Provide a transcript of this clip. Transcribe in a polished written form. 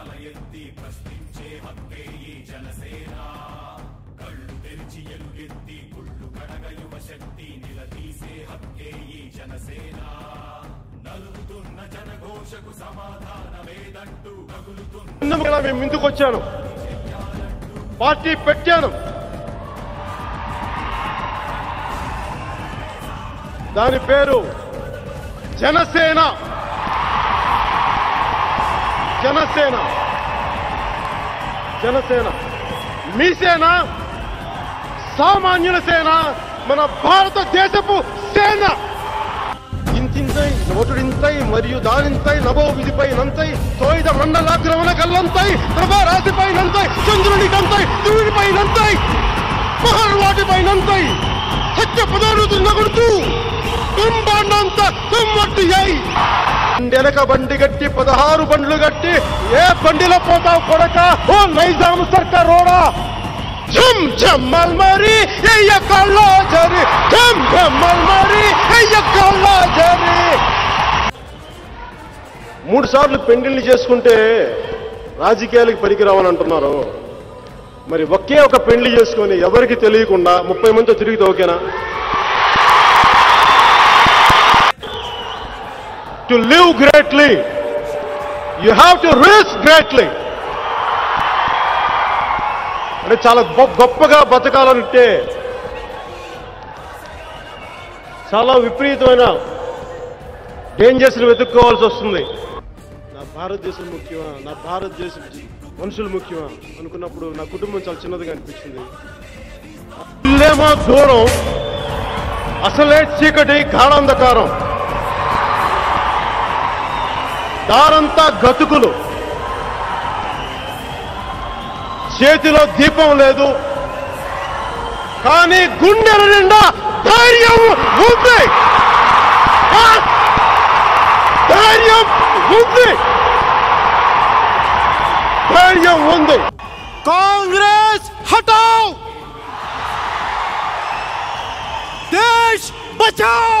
తల ఎత్తి ప్రశ్నించే హక్కే ఈ జనసేన కళ్ళు తెరిచి ఎలుగెత్తి కుళ్ళు కడగ యువ శక్తి నిలదీసే హక్కే ఈ జనసేన నలుగుతున్న జనఘోషకు సమాధానమేదంటూ కగులుతున్న మేము ముందుకు వచ్చాను, పార్టీ పెట్టాను. దాని పేరు జనసేన. జనసేన జనసేన మీ సేన, సామాన్యుల సేన, మన భారతదేశపు సేన. ఇంతింతై నోటుడింతై మరియు దానింతై నభో విధిపై నంతై తోయిద మండలాగ్రమణ కల్లంతై ప్రభా రాశిపై నంతై చంద్రుని కంతై సూర్యుడిపై నంతై మహర్వాటిపై నంతై సత్య పదాలు నగుడుతూ కుంభాండంత కుమ్మట్టియై వెనక బండి గట్టి 16 బండ్లు గట్టి ఏ బండిలో పోతావు కొడక ఓ నైజాం సర్కార్ రోడా ఝమ్ ఝమ్మల్ మరి ఎయ్యకల్లో జరి ఝమ్ ఝమ్మల్ మరి ఎయ్యకల్లో జరి. 3 సార్లు పెండిల్ని చేసుకుంటే రాజకీయాలకు పనికిరావని అంటున్నారు. మరి ఒకే ఒక పెండ్లి చేసుకొని ఎవరికి తెలియకుండా 30 మందితో తిరిగితే ఓకేనా? To live greatly, you have to risk greatly. అంటే చాలా గొప్పగా బతకాలంటే చాలా విపరీతమైన డేంజర్స్ని వెతుక్కోవాల్సి వస్తుంది. నా భారతదేశం ముఖ్యమా, నా భారతదేశం మనుషులు ముఖ్యమా అనుకున్నప్పుడు నా కుటుంబం చాలా చిన్నదిగా అనిపించింది. ఇల్లేమో దూరం, అసలే చీకటి గాఢాంధకారం, దారంతా గతుకులు, చేతిలో దీపం లేదు, కానీ గుండెల నిండా ధైర్యం ఉంది. ధైర్యం ఉంది, ధైర్యం ఉంది. కాంగ్రెస్ హటాओ, देश बचाओ.